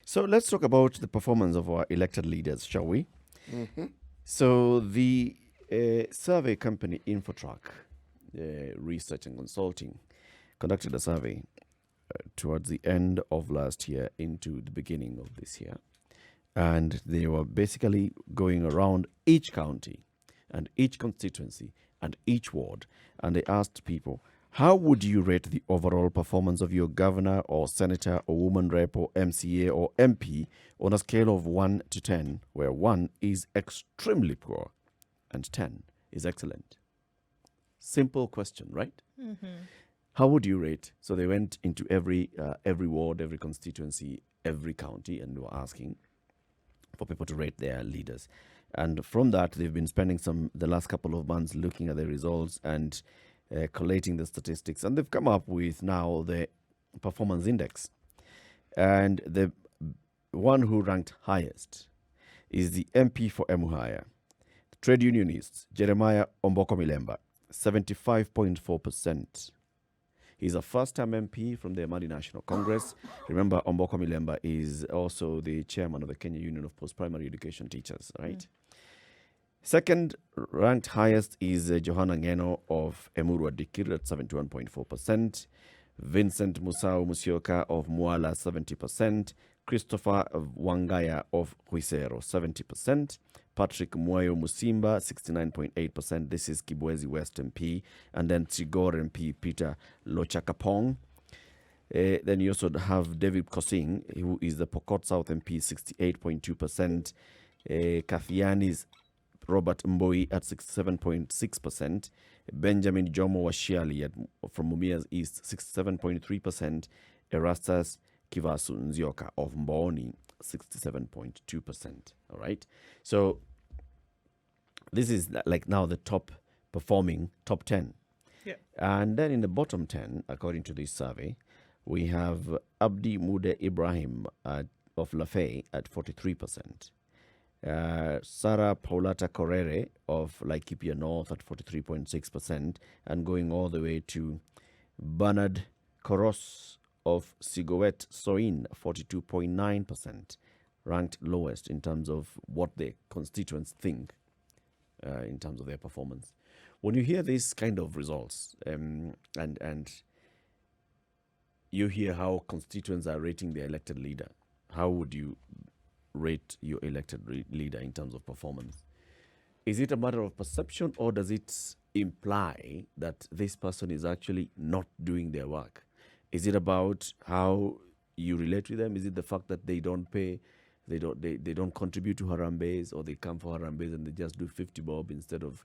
So let's talk about the performance of our elected leaders, shall we? Mm-hmm. So the survey company InfoTrak, Research and Consulting, conducted a survey towards the end of last year into the beginning of this year. And they were basically going around each county and each constituency and each ward. And they asked people, how would you rate the overall performance of your governor or senator or woman rep or MCA or MP on a scale of 1 to 10, where 1 is extremely poor and 10 is excellent? Simple question, right? Mm-hmm. How would you rate? So they went into every ward, every constituency, every county, and were asking for people to rate their leaders. And from that, they've been spending the last couple of months looking at the results and collating the statistics. And they've come up with now the performance index. And the one who ranked highest is the MP for Emuhaya, trade unionist Jeremiah Omboko Milemba, 75.4%. He's a first-time MP from the Amadi National Congress. Remember, Omboko Milemba is also the chairman of the Kenya Union of Post-Primary Education Teachers, right? Second ranked highest is Johanna Ngeno of Emurua Dikir at 71.4%. Vincent Musau Musioka of Muala, 70%. Christopher Wangaya of Huisero, 70%. Patrick Mwayo Musimba, 69.8%. This is Kibwezi West MP. And then Tigor MP Peter Lochakapong. Then you also have David Kosing, who is the Pokot South MP, 68.2%. Kathiani's Robert Mboi at 67.6%. Benjamin Jomo Washiali from Mumias East, 67.3%. Erastus Kivasu Nzioka of Mboni, 67.2%. All right. So this is like now the top performing top 10. Yeah. And then in the bottom 10, according to this survey, we have Abdi Mude Ibrahim of Lafay at 43%. Sarah Paulata Correre of Laikipia North at 43.6%, and going all the way to Bernard Koros of Sigowet Soin, 42.9%, ranked lowest in terms of what the constituents think in terms of their performance. When you hear these kind of results and you hear how constituents are rating their elected leader, how would you rate your elected leader in terms of performance? Is it a matter of perception, or does it imply that this person is actually not doing their work? Is it about how you relate with them? Is it the fact that they don't pay, they don't contribute to Harambes, or they come for Harambes and they just do 50 bob instead of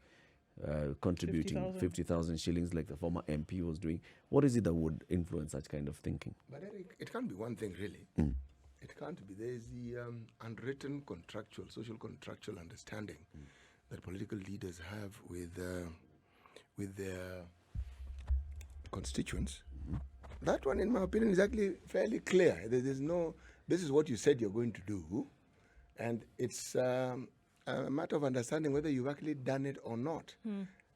contributing 50,000 shillings like the former MP was doing? What is it that would influence such kind of thinking? But Eric, it can't be one thing really. It can't be. There is the unwritten contractual, social contractual understanding that political leaders have with their constituents. That one, in my opinion, is actually fairly clear. There's no, this is what you said you're going to do, and it's a matter of understanding whether you've actually done it or not,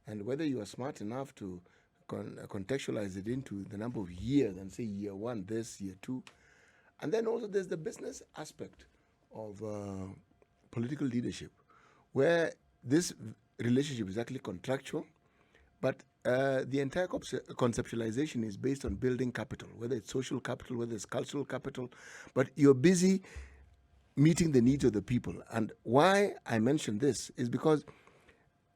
and whether you are smart enough to contextualize it into the number of years and say year 1 this, year 2. And then also there's the business aspect of political leadership, where this relationship is actually contractual, but the entire conceptualization is based on building capital, whether it's social capital, whether it's cultural capital, but you're busy meeting the needs of the people. And why I mention this is because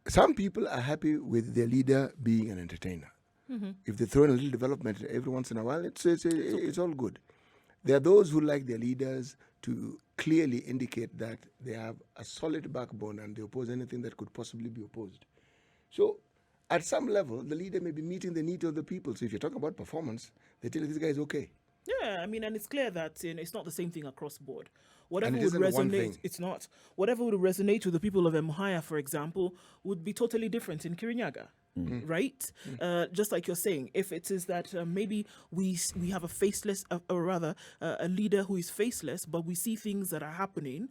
some people are happy with their leader being an entertainer. If they throw in a little development every once in a while, it's all good. There are those who like their leaders to clearly indicate that they have a solid backbone and they oppose anything that could possibly be opposed. So at some level, the leader may be meeting the needs of the people. So if you're talking about performance, they tell you this guy is okay. Yeah, I mean, and it's clear that it's not the same thing across board. Whatever And it would isn't one resonate, thing. it's not. Whatever would resonate with the people of Emuhaya, for example, would be totally different in Kirinyaga. Right? Just like you're saying, if it is that maybe we have a faceless, or rather a leader who is faceless, but we see things that are happening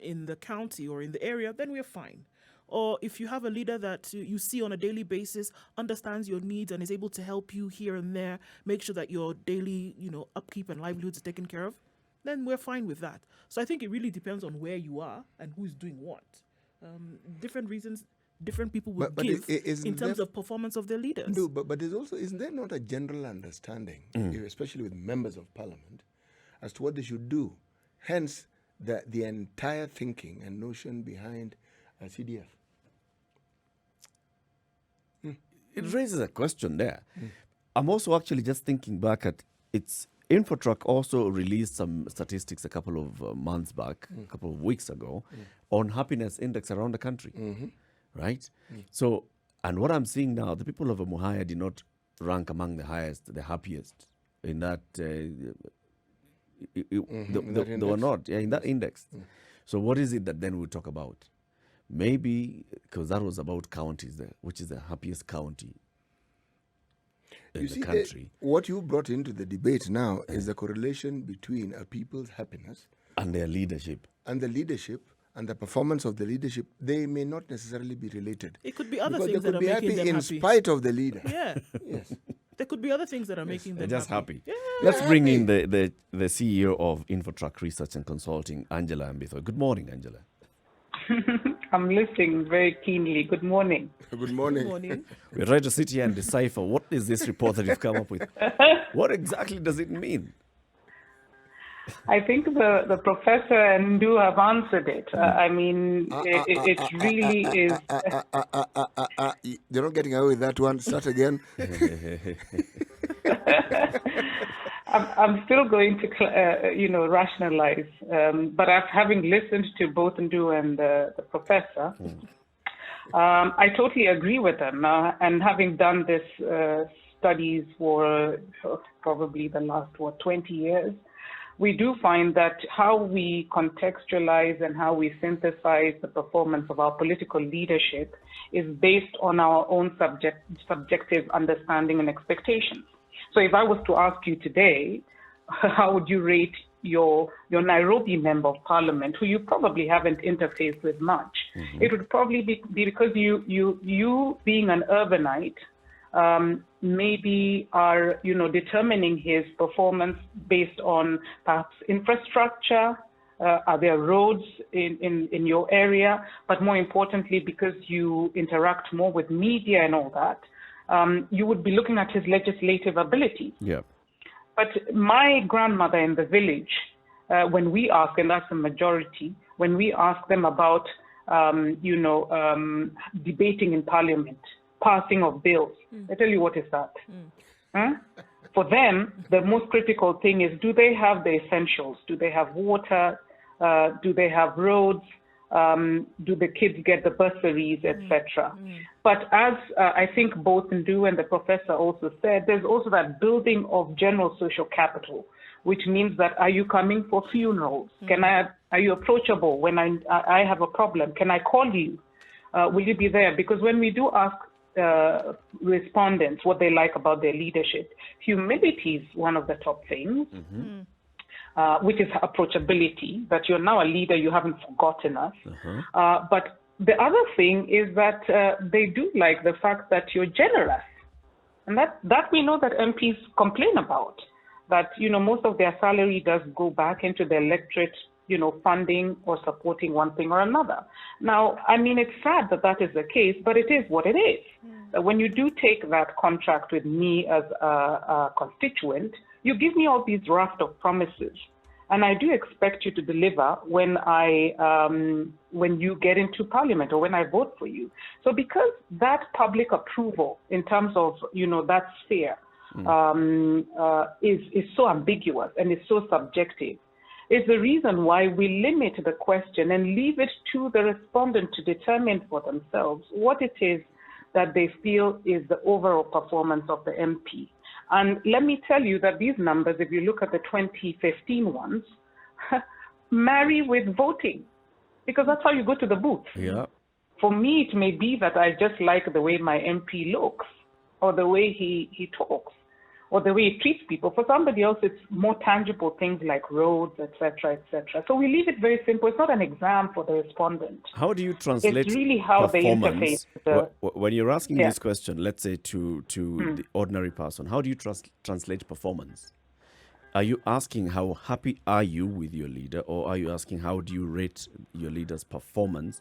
in the county or in the area, then we're fine. Or if you have a leader that you see on a daily basis, understands your needs and is able to help you here and there, make sure that your daily, upkeep and livelihood is taken care of, then we're fine with that. So I think it really depends on where you are and who's doing what. Different reasons, different people will give in terms of performance of their leaders. No, but there's also, isn't there not a general understanding, especially with members of parliament, as to what they should do? Hence, the entire thinking and notion behind CDF. It raises a question there. I'm also actually just thinking back at InfoTrak also released some statistics a couple of months back, a couple of weeks ago, on happiness index around the country, right? So, and what I'm seeing now, the people of Umuhaya did not rank among the highest, the happiest in that. They were not in that index. So, what is it that then we talk about? Maybe because that was about counties, which is the happiest county in the country. What you brought into the debate now is the correlation between a people's happiness and their leadership. And the leadership and the performance of the leadership, they may not necessarily be related. It could be other because things that are making them in happy. In spite of the leader. Yeah. Yes. There could be other things that are making them just happy. Yeah. Let's bring in the CEO of InfoTrak Research and Consulting, Angela Ambitho. Good morning, Angela. I'm listening very keenly. Good morning. Good morning. Good morning. We're trying to sit here and decipher what is this report that you've come up with. What exactly does it mean? I think the professor and Ndu have answered it. I mean, it really is. You're not getting away with that one. Start again. I'm still going to, rationalize. But having listened to both Ndu and the professor, I totally agree with them. And having done this studies for probably the last 20 years, we do find that how we contextualize and how we synthesize the performance of our political leadership is based on our own subjective understanding and expectations. So if I was to ask you today, how would you rate your Nairobi member of parliament, who you probably haven't interfaced with much? It would probably be because you being an urbanite, maybe are, determining his performance based on perhaps infrastructure, are there roads in your area, but more importantly, because you interact more with media and all that, you would be looking at his legislative ability. Yeah. But my grandmother in the village, when we ask, and that's the majority, when we ask them about, debating in parliament, passing of bills, I tell you, what is that? For them, the most critical thing is, do they have the essentials? Do they have water? Do they have roads? Do the kids get the bursaries, etc.? But as I think both Ndu and the professor also said, there's also that building of general social capital, which means that, are you coming for funerals? Are you approachable when I have a problem? Can I call you? Will you be there? Because when we do ask respondents what they like about their leadership, humility is one of the top things. Which is approachability, that you're now a leader, you haven't forgotten us. But the other thing is that they do like the fact that you're generous. And that we know that MPs complain about, that, most of their salary does go back into the electorate, funding or supporting one thing or another. Now, I mean, it's sad that is the case, but it is what it is. When you do take that contract with me as a constituent, you give me all these raft of promises, and I do expect you to deliver when you get into parliament or when I vote for you. So because that public approval in terms of, that sphere is so ambiguous and is so subjective, is the reason why we limit the question and leave it to the respondent to determine for themselves what it is that they feel is the overall performance of the MP. And let me tell you that these numbers, if you look at the 2015 ones, marry with voting, because that's how you go to the booth. Yeah. For me, it may be that I just like the way my MP looks, or the way he talks, or the way he treats people. For somebody else, it's more tangible things like roads, etc., etc. So we leave it very simple. It's not an exam for the respondent. How do you translate It's really how they interface. When you're asking this question, let's say to the ordinary person, how do you translate performance? Are you asking how happy are you with your leader, or are you asking how do you rate your leader's performance?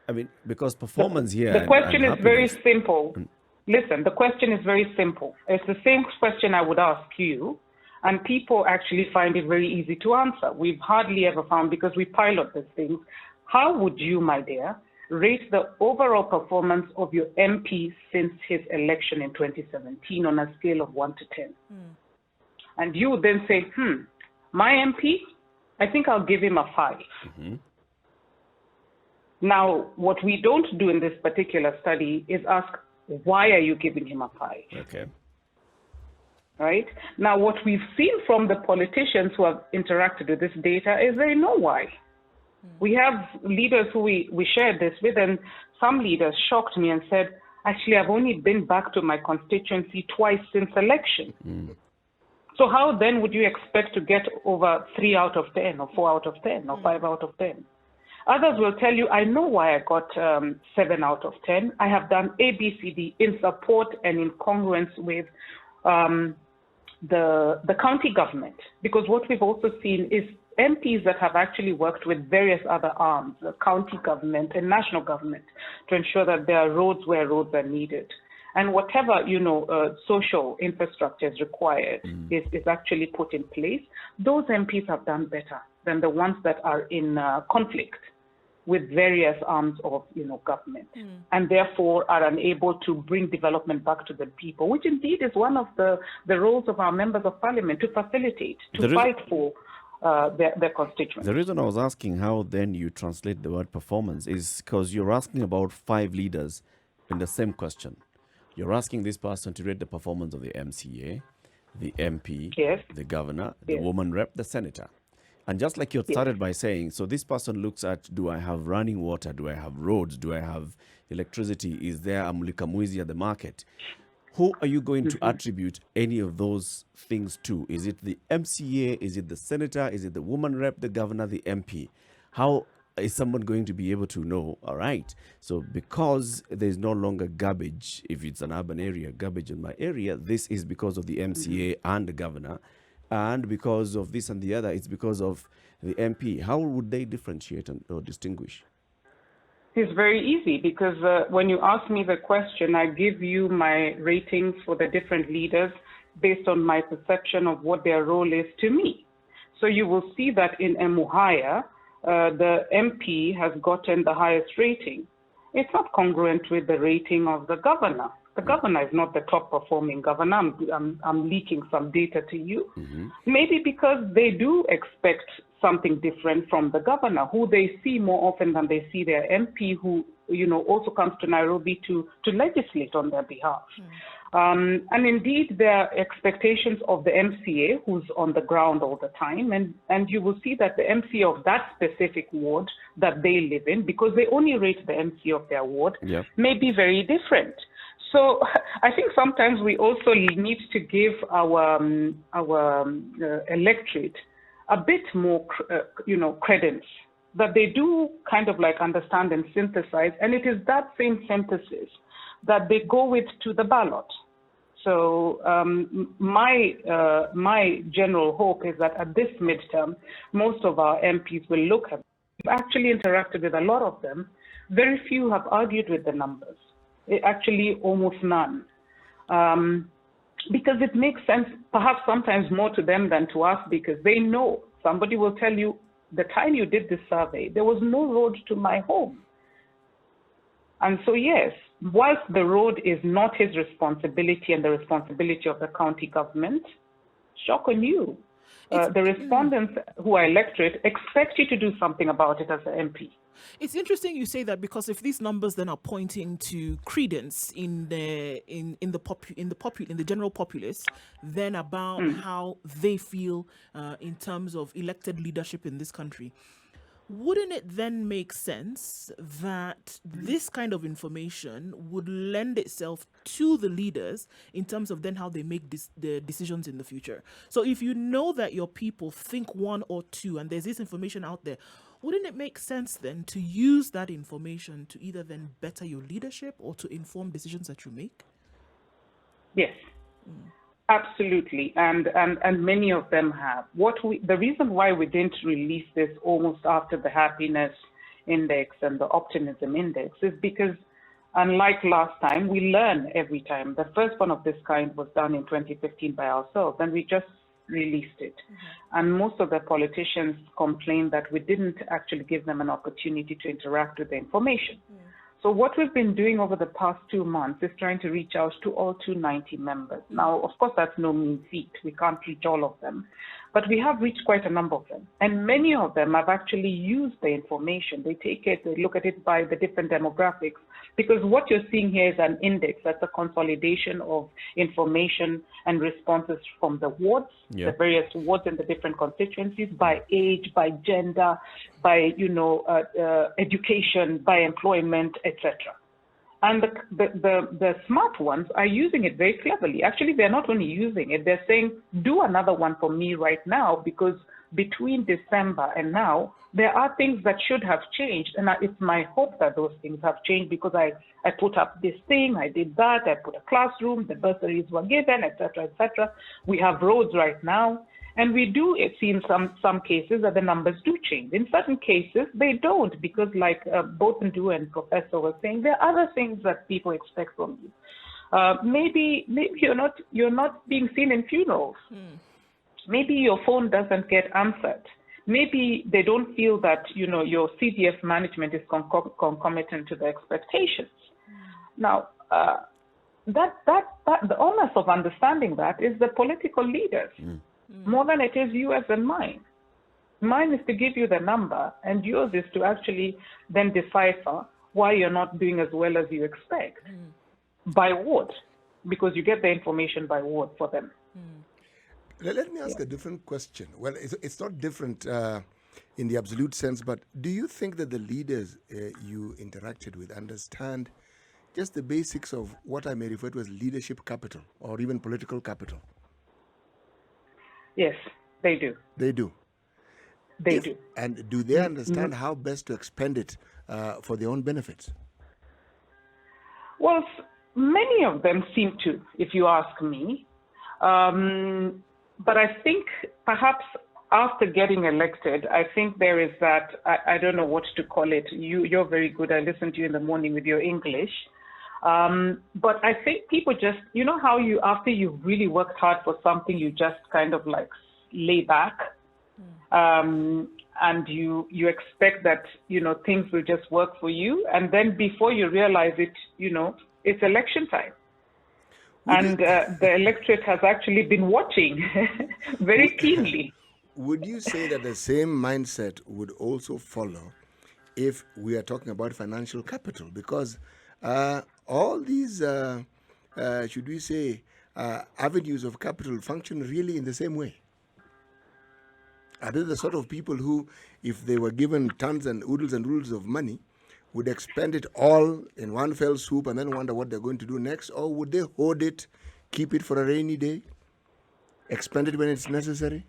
I mean, because performance here. The question is very happiness- simple. Listen, the question is very simple. It's the same question I would ask you, and people actually find it very easy to answer. We've hardly ever found, because we pilot these things. How would you, my dear, rate the overall performance of your MP since his election in 2017 on a scale of 1 to 10? And you would then say, my MP, I think I'll give him a 5. Now, what we don't do in this particular study is ask, why are you giving him a 5? Okay. Right? Now, what we've seen from the politicians who have interacted with this data is they know why. We have leaders who we shared this with, and some leaders shocked me and said, actually, I've only been back to my constituency twice since election. So how then would you expect to get over 3 out of 10 or 4 out of 10 or 5 out of 10? Others will tell you, I know why I got 7 out of 10. I have done A, B, C, D in support and in congruence with the county government. Because what we've also seen is MPs that have actually worked with various other arms, the county government and national government, to ensure that there are roads where roads are needed. And whatever, social infrastructure is required is actually put in place. Those MPs have done better than the ones that are in conflict with various arms of, government, and therefore are unable to bring development back to the people, which indeed is one of the roles of our members of parliament, to facilitate, to fight for their constituents. The reason I was asking how then you translate the word performance is because you're asking about 5 leaders in the same question. You're asking this person to rate the performance of the MCA, the MP, Yes. the governor, the Yes. woman rep, the senator. And just like you started by saying, so this person looks at, do I have running water? Do I have roads? Do I have electricity? Is there a mulikamuizi at the market? Who are you going to attribute any of those things to? Is it the MCA? Is it the senator? Is it the woman rep, the governor, the MP? How is someone going to be able to know, all right, so because there's no longer garbage, if it's an urban area, garbage in my area, this is because of the MCA and the governor, and because of this and the other, it's because of the MP. How would they differentiate or distinguish? It's very easy, because when you ask me the question, I give you my ratings for the different leaders based on my perception of what their role is to me. So you will see that in Emuhaya, the MP has gotten the highest rating. It's not congruent with the rating of the governor. The governor is not the top performing governor. I'm leaking some data to you. Maybe because they do expect something different from the governor, who they see more often than they see their MP, who also comes to Nairobi to legislate on their behalf. And indeed, there are expectations of the MCA, who's on the ground all the time, and you will see that the MCA of that specific ward that they live in, because they only rate the MCA of their ward, may be very different. So I think sometimes we also need to give our electorate a bit more, credence, that they do kind of like understand and synthesize, and it is that same synthesis that they go with to the ballot. So my general hope is that at this midterm, most of our MPs will look at. We've actually interacted with a lot of them. Very few have argued with the numbers. Actually, almost none. Because it makes sense, perhaps sometimes more to them than to us, because they know. Somebody will tell you, the time you did this survey, there was no road to my home. And so, yes, whilst the road is not his responsibility and the responsibility of the county government, shock on you. The respondents who are electorate expect you to do something about it as an MP. It's interesting you say that, because if these numbers then are pointing to credence in the general populace, then about how they feel in terms of elected leadership in this country, wouldn't it then make sense that this kind of information would lend itself to the leaders in terms of then how they make the decisions in the future? So if you know that your people think 1 or 2 and there's this information out there, wouldn't it make sense then to use that information to either then better your leadership or to inform decisions that you make? Yes. Absolutely, and many of them have. The reason why we didn't release this almost after the happiness index and the optimism index is because, unlike last time, we learn every time. The first one of this kind was done in 2015 by ourselves, and we just released it. And most of the politicians complained that we didn't actually give them an opportunity to interact with the information. So what we've been doing over the past 2 months is trying to reach out to all 290 members. Now, of course, that's no mean feat. We can't reach all of them. But we have reached quite a number of them. And many of them have actually used the information. They take it, they look at it by the different demographics. Because what you're seeing here is an index. That's a consolidation of information and responses from the wards, the various wards in the different constituencies, by age, by gender, by, education, by employment, etc. And the smart ones are using it very cleverly. Actually, they're not only using it, they're saying, do another one for me right now, because between December and now, there are things that should have changed. And it's my hope that those things have changed, because I put up this thing, I did that, I put a classroom, the bursaries were given, etc., etc. We have roads right now. And we do see in some cases that the numbers do change. In certain cases, they don't, because like both Ndu and Professor were saying, there are other things that people expect from you. Maybe you're not being seen in funerals. Maybe your phone doesn't get answered. Maybe they don't feel that your CDF management is concomitant to the expectations. Now, the onus of understanding that is the political leaders. More than it is yours and mine. Mine is to give you the number, and yours is to actually then decipher why you're not doing as well as you expect. By ward, because you get the information by ward for them. Let me ask a different question. Well, it's not different in the absolute sense, but do you think that the leaders you interacted with understand just the basics of what I may refer to as leadership capital or even political capital? Yes, they do. They do. They do. And do they understand how best to expend it for their own benefits? Well, many of them seem to, if you ask me. But I think perhaps after getting elected, I think there is that, I don't know what to call it. You're very good. I listen to you in the morning with your English. But I think people just, how after you've really worked hard for something, you just kind of like lay back. And you expect that, things will just work for you. And then before you realize it, it's election time. And the electorate has actually been watching very keenly. Would you say that the same mindset would also follow if we are talking about financial capital? Because all these, should we say, avenues of capital function really in the same way? Are they the sort of people who, if they were given tons and oodles of money, would expend it all in one fell swoop and then wonder what they're going to do next? Or would they hoard it, keep it for a rainy day, expend it when it's necessary?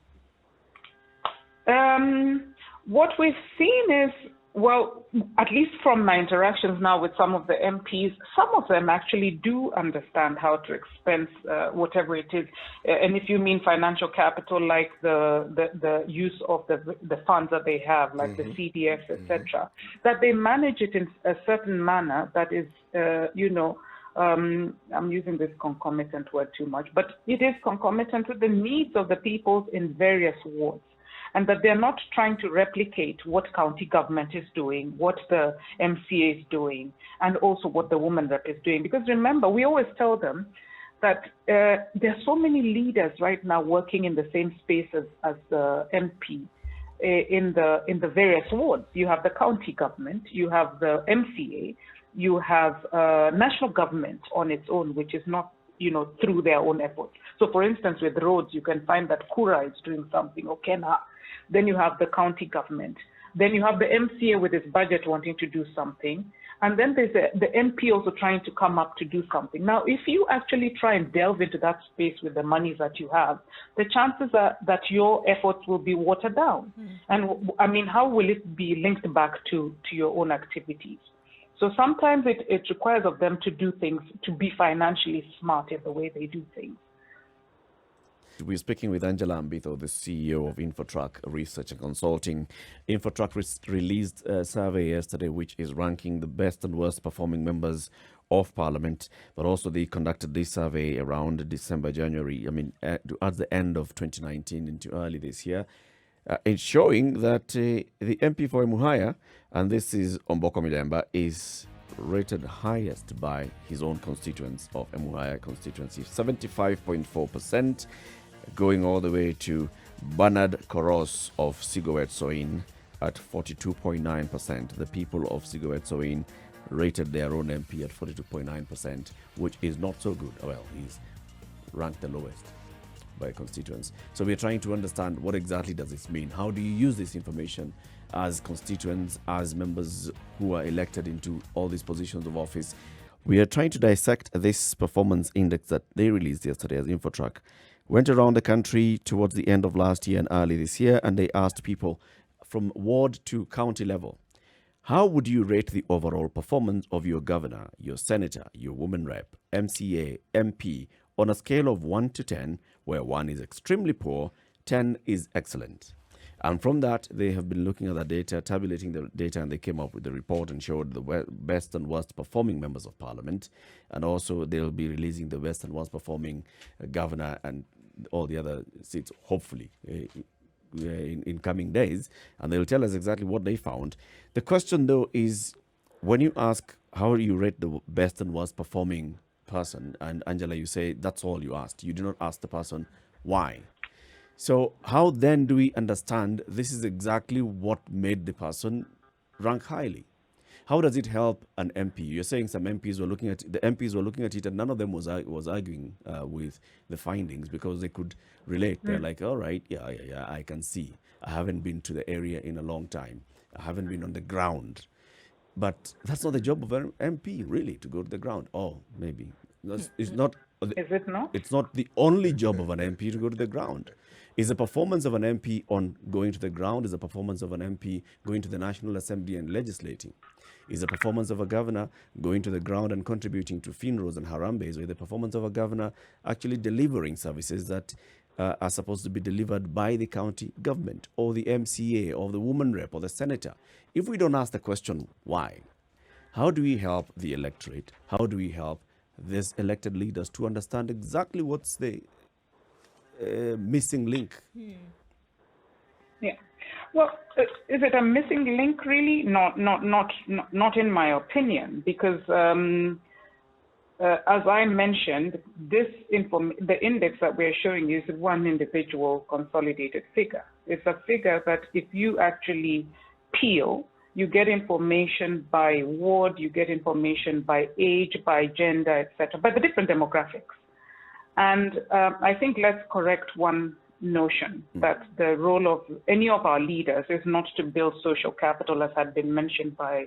What we've seen is, well, at least from my interactions now with some of the MPs, some of them actually do understand how to expense whatever it is. And if you mean financial capital, like the use of the funds that they have, like the CDFs, etc., that they manage it in a certain manner that is, I'm using this concomitant word too much, but it is concomitant to the needs of the people in various wards. And that they're not trying to replicate what county government is doing, what the MCA is doing, and also what the woman rep is doing. Because remember, we always tell them that there are so many leaders right now working in the same space as the MP in the various wards. You have the county government, you have the MCA, you have national government on its own, which is not through their own efforts. So for instance, with roads, you can find that Kura is doing something, or Kena. Then you have the county government. Then you have the MCA with his budget wanting to do something. And then there's the MP also trying to come up to do something. Now, if you actually try and delve into that space with the money that you have, the chances are that your efforts will be watered down. And I mean, how will it be linked back to your own activities? So sometimes it requires of them to do things, to be financially smart in the way they do things. We're speaking with Angela Ambitho, the CEO of InfoTrak Research and Consulting. InfoTrak released a survey yesterday which is ranking the best and worst performing members of Parliament, but also they conducted this survey around December, January, at the end of 2019 into early this year. It's showing that the MP for Emuhaya, and this is Omboko Milemba, is rated highest by his own constituents of Emuhaya constituency, 75.4%, going all the way to Bernard Koros of Sigowet Soin at 42.9%. The people of Sigowet Soin rated their own MP at 42.9%, which is not so good. Well, he's ranked the lowest by constituents. So we're trying to understand what exactly does this mean. How do you use this information as constituents, as members who are elected into all these positions of office? We are trying to dissect this performance index that they released yesterday as InfoTrak. Went around the country towards the end of last year and early this year, and they asked people from ward to county level, how would you rate the overall performance of your governor, your senator, your woman rep, MCA, MP, on a scale of 1 to 10, where 1 is extremely poor, 10 is excellent? And from that, they have been looking at the data, tabulating the data, and they came up with the report and showed the best and worst performing members of Parliament. And also, they'll be releasing the best and worst performing governor and all the other seats, hopefully, in coming days. And they'll tell us exactly what they found. The question, though, is when you ask how do you rate the best and worst performing person, and Angela, you say that's all you asked. You do not ask the person why. So how then do we understand this is exactly what made the person rank highly? How does it help an MP? You're saying some MPs were looking at it, and none of them was arguing with the findings because they could relate. They're like, all right, yeah, I can see. I haven't been to the area in a long time. I haven't been on the ground. But that's not the job of an MP, really, to go to the ground. Oh, maybe. It's not. Is it not? It's not the only job of an MP to go to the ground. Is the performance of an MP on going to the ground? Is the performance of an MP going to the National Assembly and legislating? Is the performance of a governor going to the ground and contributing to funerals and harambes? Or is the performance of a governor actually delivering services that are supposed to be delivered by the county government or the MCA or the woman rep or the senator? If we don't ask the question why, how do we help the electorate? How do we help these elected leaders to understand exactly what's the missing link? Yeah. Well, is it a missing link? Really, not in my opinion, because as I mentioned, the index that we're showing is one individual consolidated figure. It's a figure that if you actually peel, you get information by ward, you get information by age, by gender, etc., by the different demographics. And I think let's correct one notion that the role of any of our leaders is not to build social capital, as had been mentioned by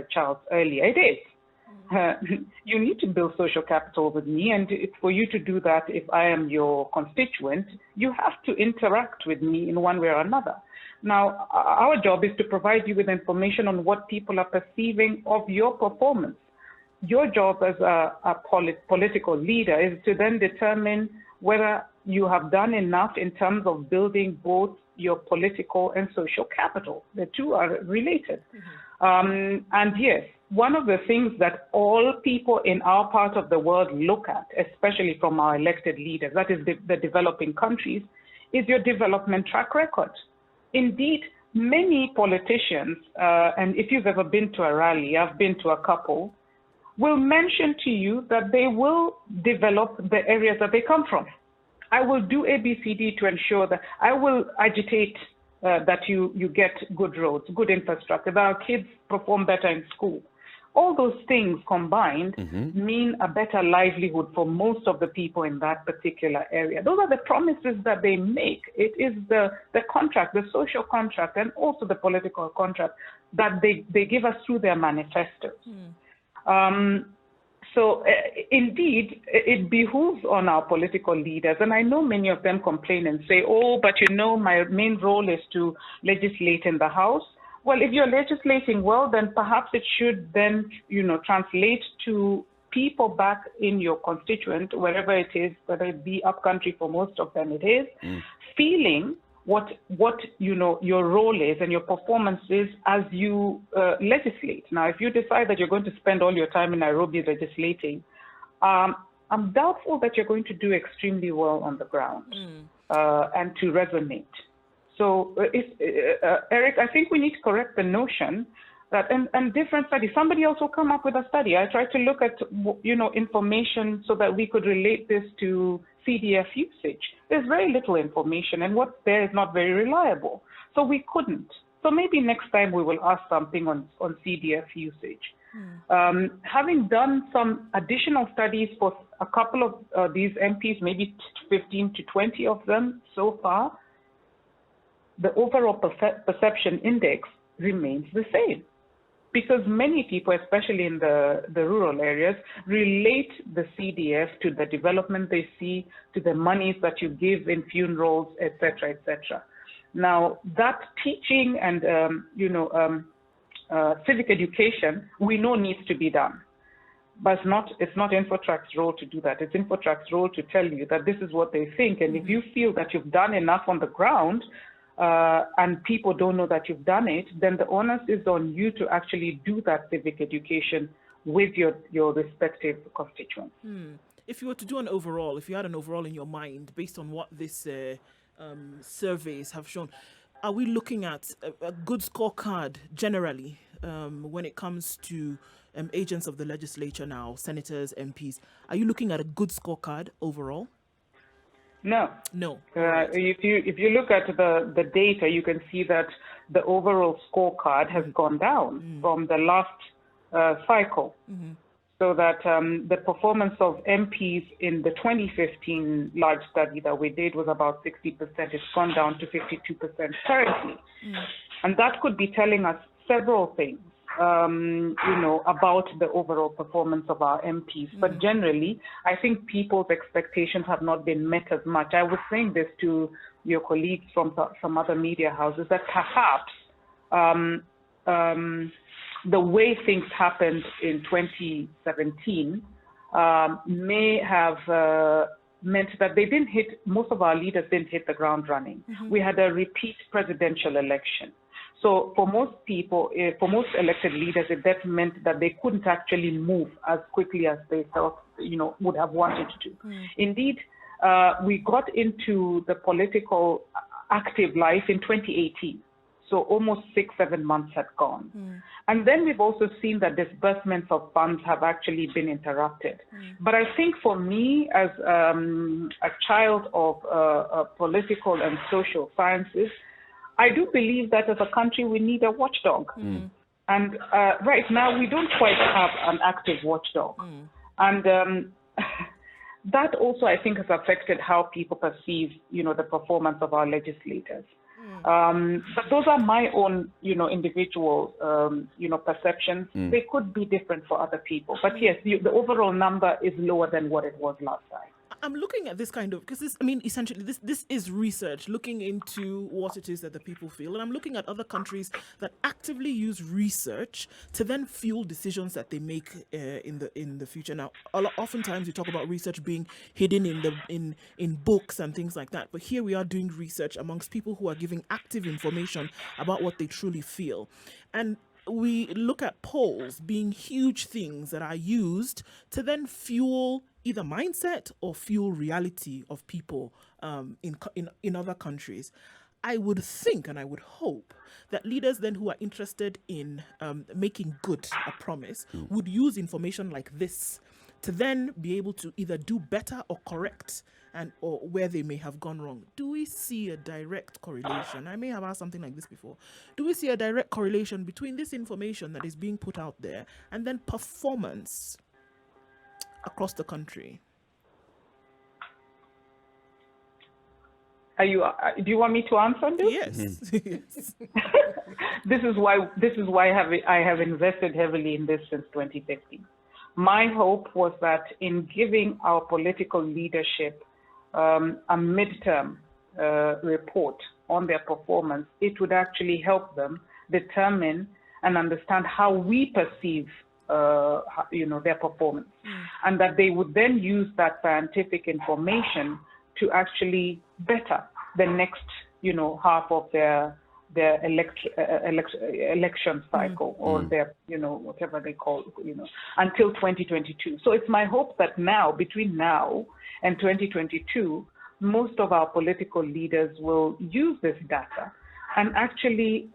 Charles earlier. It is. You need to build social capital with me, and for you to do that, if I am your constituent, you have to interact with me in one way or another. Now, our job is to provide you with information on what people are perceiving of your performance. Your job as a political leader is to then determine whether you have done enough in terms of building both your political and social capital. The two are related. And yes, one of the things that all people in our part of the world look at, especially from our elected leaders, that is the developing countries, is your development track record. Indeed, many politicians, and if you've ever been to a rally, I've been to a couple, will mention to you that they will develop the areas that they come from. I will do ABCD to ensure that I will agitate that you get good roads, good infrastructure, that our kids perform better in school. All those things combined mean a better livelihood for most of the people in that particular area. Those are the promises that they make. It is the contract, the social contract, and also the political contract that they give us through their manifestos. So indeed, it behooves on our political leaders, and I know many of them complain and say, oh, but my main role is to legislate in the House. Well, if you're legislating well, then perhaps it should then, translate to people back in your constituent, wherever it is, whether it be upcountry, for most of them it is, feeling what your role is and your performance is as you legislate. Now, if you decide that you're going to spend all your time in Nairobi legislating, I'm doubtful that you're going to do extremely well on the ground and to resonate. So, Eric, I think we need to correct the notion that, and different studies, somebody also come up with a study. I tried to look at, information so that we could relate this to CDF usage. There's very little information, and what's there is not very reliable. So we couldn't. So maybe next time we will ask something on CDF usage. Having done some additional studies for a couple of these MPs, maybe 15 to 20 of them so far, the overall perception index remains the same. Because many people, especially in the rural areas, relate the CDF to the development they see, to the monies that you give in funerals, etc., etc. Now, that teaching and, civic education, we know needs to be done. But it's not InfoTrak's role to do that. It's InfoTrak's role to tell you that this is what they think. And if you feel that you've done enough on the ground, and people don't know that you've done it, then the onus is on you to actually do that civic education with your respective constituents. If you were to do an overall, if you had an overall in your mind based on what this surveys have shown, are we looking at a good scorecard generally when it comes to agents of the legislature now, senators, MPs? Are you looking at a good scorecard overall? No. If you look at the data, you can see that the overall scorecard has gone down from the last cycle. So that the performance of MPs in the 2015 large study that we did was about 60%. It's gone down to 52% currently. And that could be telling us several things. About the overall performance of our MPs. But generally, I think people's expectations have not been met as much. I was saying this to your colleagues from some other media houses, that perhaps the way things happened in 2017 may have meant that they didn't most of our leaders didn't hit the ground running. We had a repeat presidential election. So for most people, for most elected leaders, that meant that they couldn't actually move as quickly as they thought, would have wanted to. Indeed, we got into the political active life in 2018. So almost 6-7 months had gone. And then we've also seen that disbursements of funds have actually been interrupted. But I think for me, as a child of political and social sciences, I do believe that as a country, we need a watchdog. And right now, we don't quite have an active watchdog. And that also, I think, has affected how people perceive, the performance of our legislators. But those are my own, individual, perceptions. They could be different for other people. But yes, the overall number is lower than what it was last time. I'm looking at this kind of, because essentially this is research looking into what it is that the people feel. And I'm looking at other countries that actively use research to then fuel decisions that they make in the future. Now, oftentimes we talk about research being hidden in books and things like that. But here we are doing research amongst people who are giving active information about what they truly feel. And we look at polls being huge things that are used to then fuel either mindset or fuel reality of people in other countries. I would think and I would hope that leaders then who are interested in making good a promise would use information like this to then be able to either do better or correct or where they may have gone wrong. Do we see a direct correlation? I may have asked something like this before. Do we see a direct correlation between this information that is being put out there and then performance across the country? Do you want me to answer this? Yes. Yes. This is why I have invested heavily in this since 2015. My hope was that in giving our political leadership a midterm report on their performance, it would actually help them determine and understand how we perceive their performance, and that they would then use that scientific information to actually better the next, half of their election cycle or their, whatever they call, until 2022. So it's my hope that now, between now and 2022, most of our political leaders will use this data and actually,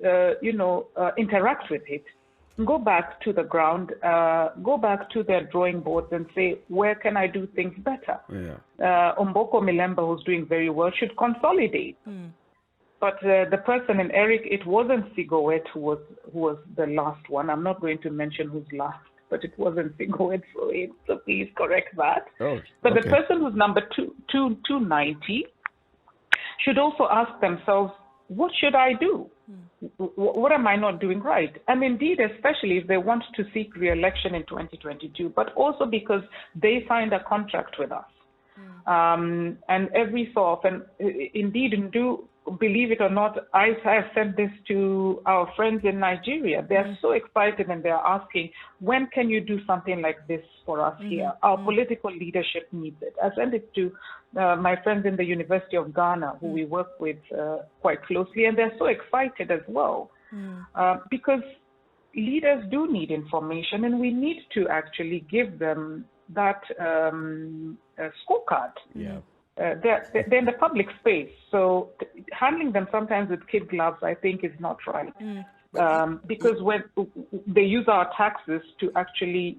interact with it. Go back to the ground, go back to their drawing boards and say, where can I do things better? Omboko Milemba, who's doing very well, should consolidate. But the person in Eric, it wasn't Sigowet who was the last one. I'm not going to mention who's last, but it wasn't Sigowet, so please correct that. But the person who's number 290 should also ask themselves, what should I do? What am I not doing right? And indeed, especially if they want to seek re-election in 2022, but also because they signed a contract with us. And every so often, indeed, do believe it or not, I have said this to our friends in Nigeria. They're so excited and they're asking, when can you do something like this for us here? Our political leadership needs it. I sent it to my friends in the University of Ghana, who we work with quite closely, and they're so excited as well because leaders do need information, and we need to actually give them that scorecard. They're in the public space, so handling them sometimes with kid gloves, I think, is not right. Because when they use our taxes to actually,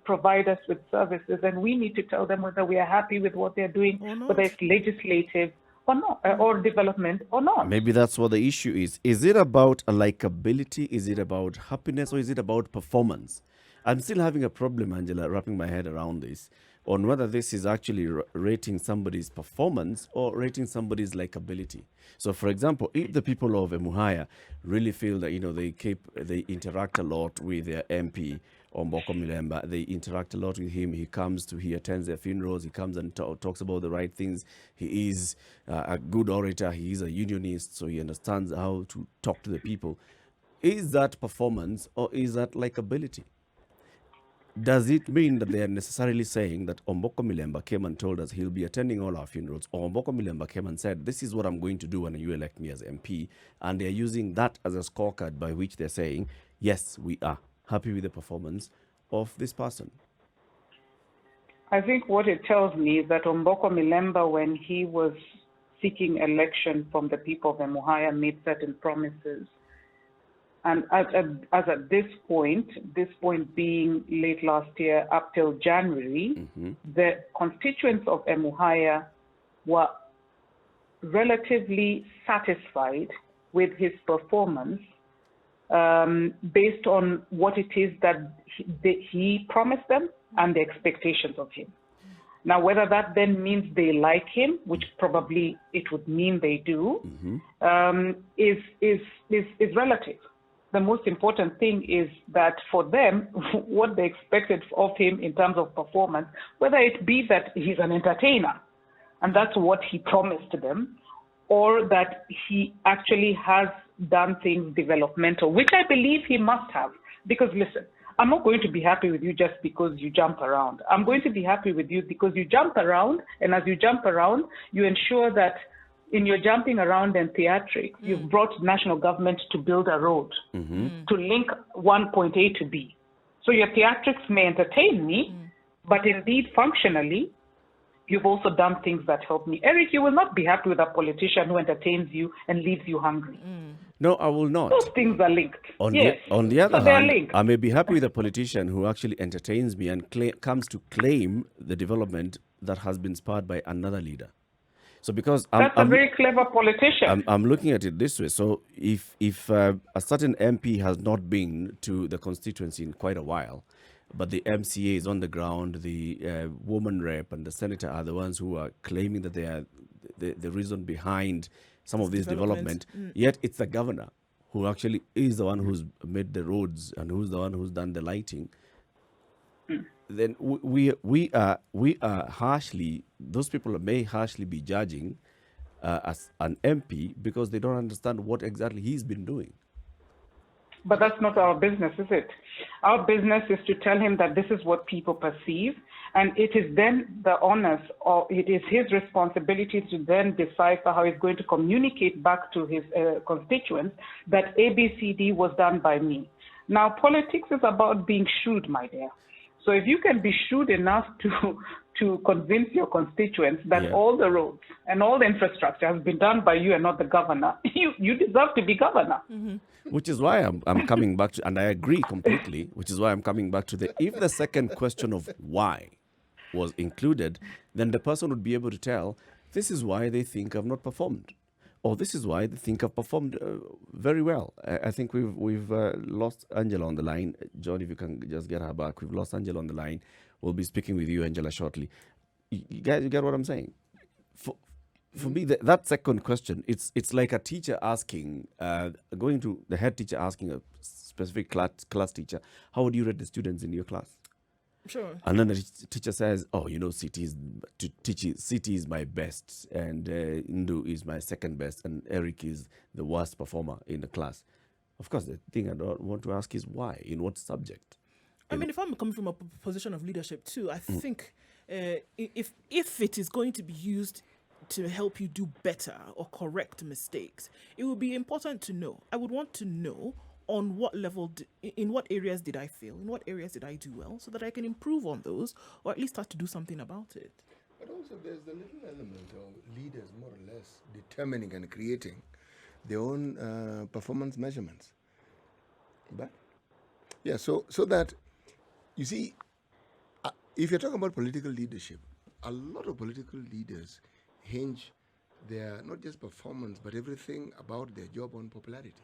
provide us with services, and we need to tell them whether we are happy with what they're doing, whether it's legislative or not, or development or not. Maybe that's what the issue is. Is it about likability? Is it about happiness? Or is it about performance? I'm still having a problem, Angela, wrapping my head around this, on whether this is actually rating somebody's performance or rating somebody's likability. So, for example, if the people of Emuhaya really feel that, they interact a lot with their MP, Omboko Milemba, they interact a lot with him, he attends their funerals, he comes and talks about the right things, he is a good orator, he is a unionist, so he understands how to talk to the people. Is that performance or is that likability? Does it mean that they are necessarily saying that Omboko Milemba came and told us he'll be attending all our funerals, or Omboko Milemba came and said, this is what I'm going to do when you elect me as MP, and they're using that as a scorecard by which they're saying, yes, we are happy with the performance of this person? I think what it tells me is that Omboko Milemba, when he was seeking election from the people of Emuhaya, made certain promises. And as at this point being late last year up till January, the constituents of Emuhaya were relatively satisfied with his performance based on what it is that he promised them and the expectations of him. Now, whether that then means they like him, which probably it would mean they do, is relative. The most important thing is that for them, what they expected of him in terms of performance, whether it be that he's an entertainer, and that's what he promised to them, or that he actually has done things developmental, which I believe he must have. Because listen, I'm not going to be happy with you just because you jump around. I'm going to be happy with you because you jump around, and as you jump around, you ensure that in your jumping around and theatrics, you've brought national government to build a road to link one point A to B. So your theatrics may entertain me, but indeed, functionally, you've also done things that help me. Eric, you will not be happy with a politician who entertains you and leaves you hungry. No, I will not. Those things are linked. On the other hand, I may be happy with a politician who actually entertains me and comes to claim the development that has been spurred by another leader. So because that's a very clever politician. I'm looking at it this way. So if a certain MP has not been to the constituency in quite a while, but the MCA is on the ground, the woman rep and the senator are the ones who are claiming that they are the reason behind some of this development. Yet it's the governor who actually is the one who's made the roads and who's the one who's done the lighting. Then we are harshly, those people may harshly be judging as an MP because they don't understand what exactly he's been doing. But that's not our business, is it? Our business is to tell him that this is what people perceive, and it is then the onus, or it is his responsibility to then decipher how he's going to communicate back to his constituents that ABCD was done by me. Now, politics is about being shrewd, my dear. So if you can be shrewd enough to convince your constituents that all the roads and all the infrastructure has been done by you and not the governor, you deserve to be governor. Mm-hmm. Which is why I'm coming back to, and I agree completely, which is why I'm coming back to if the second question of why was included, then the person would be able to tell, this is why they think I've not performed. Or this is why they think I've performed very well. I think we've lost Angela on the line. John, if you can just get her back. We've lost Angela on the line. We'll be speaking with you, Angela, shortly. You guys, you get what I'm saying? For me, that second question, it's like a teacher asking, going to the head teacher asking a specific class teacher, how would you rate the students in your class? Sure. And then the teacher says, oh, CT is my best, and Ndu is my second best, and Eric is the worst performer in the class. Of course, the thing I don't want to ask is why, in what subject? I mean, if I'm coming from a position of leadership too, I think if it is going to be used to help you do better or correct mistakes, it would be important to know. I would want to know on what level, in what areas did I fail, in what areas did I do well, so that I can improve on those, or at least start to do something about it. But also there's the little element of leaders more or less determining and creating their own performance measurements. But yeah, so that, you see, if you're talking about political leadership, a lot of political leaders hinge their not just performance, but everything about their job on popularity.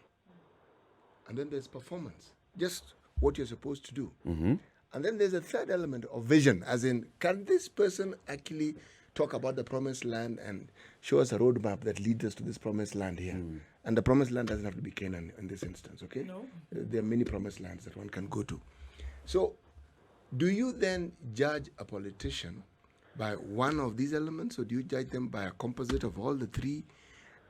And then there's performance, just what you're supposed to do. Mm-hmm. And then there's a third element of vision, as in, can this person actually talk about the promised land and show us a roadmap that leads us to this promised land here? And the promised land doesn't have to be Canaan in this instance, okay? No. There are many promised lands that one can go to. So, do you then judge a politician by one of these elements, or do you judge them by a composite of all the three?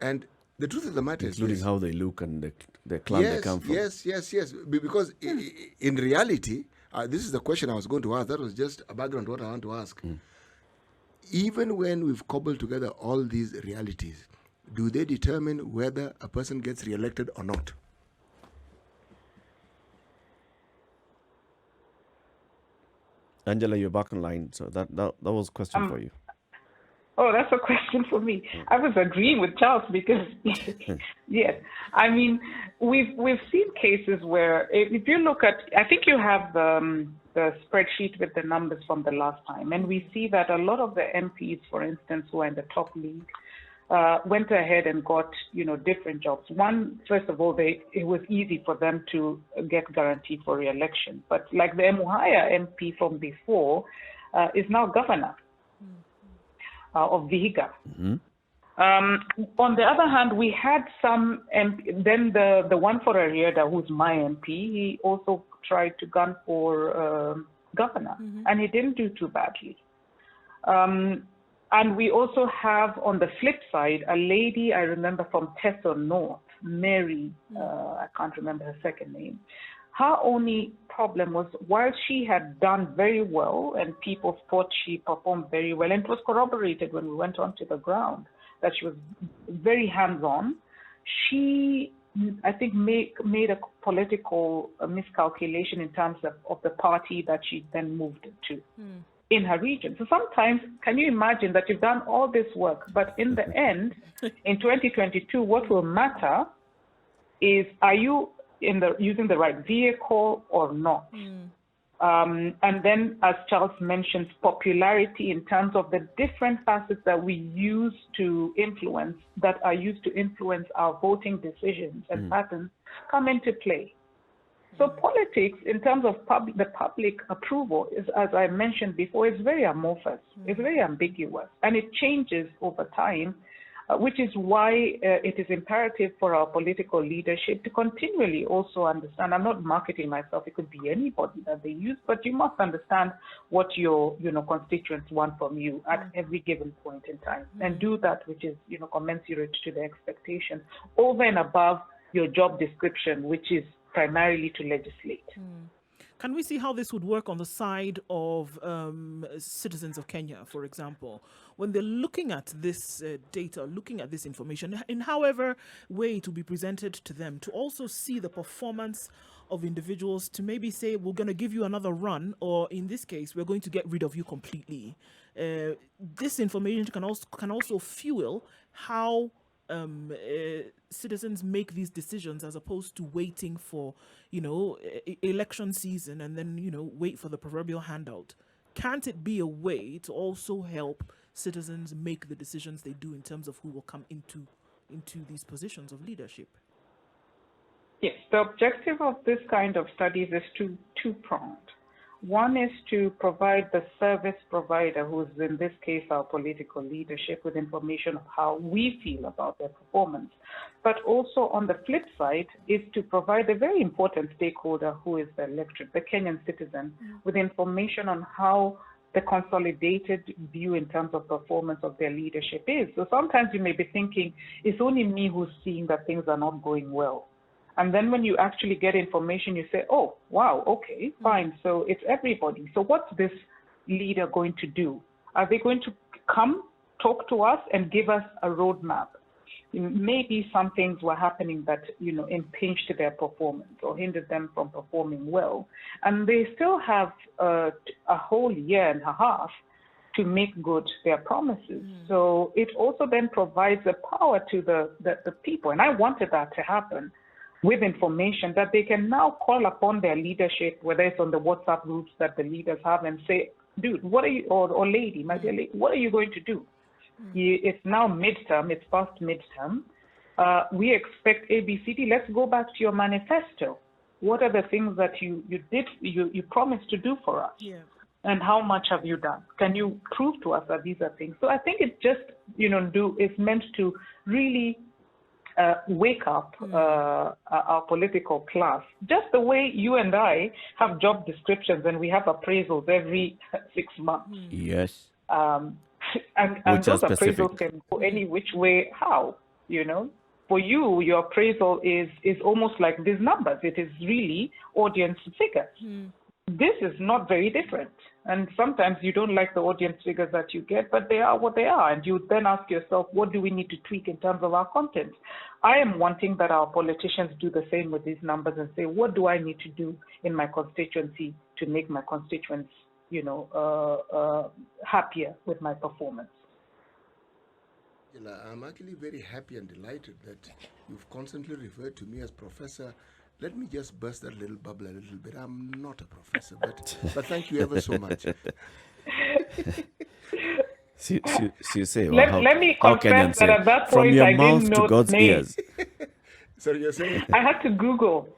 And the truth of the matter is, including how they look and the clan they come from. Yes. Because in reality, this is the question I was going to ask. That was just a background to what I want to ask. Even when we've cobbled together all these realities, do they determine whether a person gets re-elected or not? Angela, you're back online, so that was a question for you. Oh, that's a question for me. I was agreeing with Charles because, yes, I mean, we've seen cases where if you look at, I think you have the spreadsheet with the numbers from the last time, and we see that a lot of the MPs, for instance, who are in the top league, went ahead and got, different jobs. One, first of all, it was easy for them to get guaranteed for re-election. But like the Emuhaya MP from before is now governor of Vihiga. Mm-hmm. On the other hand, we had some, then the one for Ariada, who's my MP, he also tried to gun for governor, and he didn't do too badly. And we also have, on the flip side, a lady I remember from Teso North, Mary, I can't remember her second name. Her only problem was, while she had done very well and people thought she performed very well, and it was corroborated when we went onto the ground that she was very hands-on, she, I think, made a political miscalculation in terms of the party that she then moved to in her region. So sometimes, can you imagine that you've done all this work, but in the end, in 2022, what will matter is, are you using the right vehicle or not? And then, as Charles mentions, popularity in terms of the different facets that we use to influence, that are used to influence our voting decisions and patterns, come into play. So politics, in terms of the public approval, is, as I mentioned before, is very amorphous. It's very ambiguous, and it changes over time, which is why it is imperative for our political leadership to continually also understand. I'm not marketing myself; it could be anybody that they use, but you must understand what your constituents want from you at every given point in time, and do that which is commensurate to the expectations, over and above your job description, which is primarily to legislate. Can we see how this would work on the side of citizens of Kenya, for example, when they're looking at this data, looking at this information, in however way to be presented to them, to also see the performance of individuals, to maybe say, we're going to give you another run, or in this case, we're going to get rid of you completely. This information can also fuel how citizens make these decisions, as opposed to waiting for, election season and then, wait for the proverbial handout. Can't it be a way to also help citizens make the decisions they do in terms of who will come into these positions of leadership? Yes, the objective of this kind of studies is two-pronged. One is to provide the service provider, who is in this case our political leadership, with information of how we feel about their performance. But also on the flip side is to provide a very important stakeholder, who is the electorate, the Kenyan citizen, with information on how the consolidated view in terms of performance of their leadership is. So sometimes you may be thinking, it's only me who's seeing that things are not going well. And then when you actually get information, you say, oh, wow, okay, fine. So it's everybody. So what's this leader going to do? Are they going to come, talk to us, and give us a roadmap? Maybe some things were happening that, impinged their performance or hindered them from performing well. And they still have a whole year and a half to make good their promises. So it also then provides a power to the people. And I wanted that to happen, with information that they can now call upon their leadership, whether it's on the WhatsApp groups that the leaders have, and say, dude, what are you, or lady, my dear lady, what are you going to do? It's now midterm, it's past midterm. We expect ABCD. Let's go back to your manifesto. What are the things that you promised to do for us? Yeah. And how much have you done? Can you prove to us that these are things? So I think it just, is meant to really wake up our political class, just the way you and I have job descriptions and we have appraisals every 6 months. Yes. And Which those are specific. appraisals can go any which way. How? For you, your appraisal is almost like these numbers. It is really audience figures. This is not very different. And sometimes you don't like the audience figures that you get, but they are what they are. And you then ask yourself, what do we need to tweak in terms of our content? I am wanting that our politicians do the same with these numbers and say, what do I need to do in my constituency to make my constituents, happier with my performance? I'm actually very happy and delighted that you've constantly referred to me as professor. Let me just burst that little bubble a little bit. I'm not a professor, but thank you ever so much. So you say, let me confess that at that point I didn't know to God's the name. ears. Sorry, you're saying? I had to Google.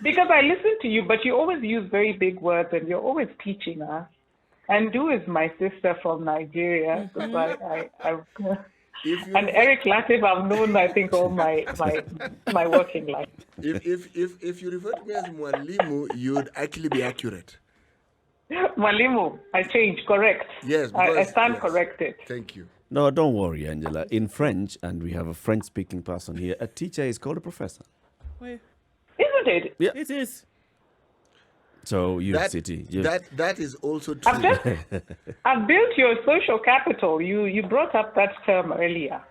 Because I listen to you, but you always use very big words and you're always teaching us. And Du is my sister from Nigeria. So and Eric Latif, I've known, I think, all my working life. If you refer to me as Mwalimu, you'd actually be accurate. Mwalimu, I changed, correct. Yes, I stand corrected. Thank you. No, don't worry, Angela. In French, and we have a French-speaking person here, a teacher is called a professor. Wait, Isn't it? Yeah. it is. So That is also true. I've built your social capital. You brought up that term earlier.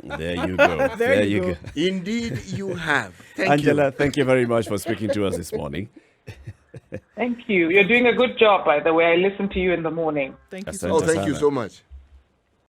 There you go. There you go. Indeed, you have. Thank Angela, you. thank you very much for speaking to us this morning. Thank you. You're doing a good job, by the way. I listen to you in the morning. Thank you Asante so much. Oh, thank you sana. so much.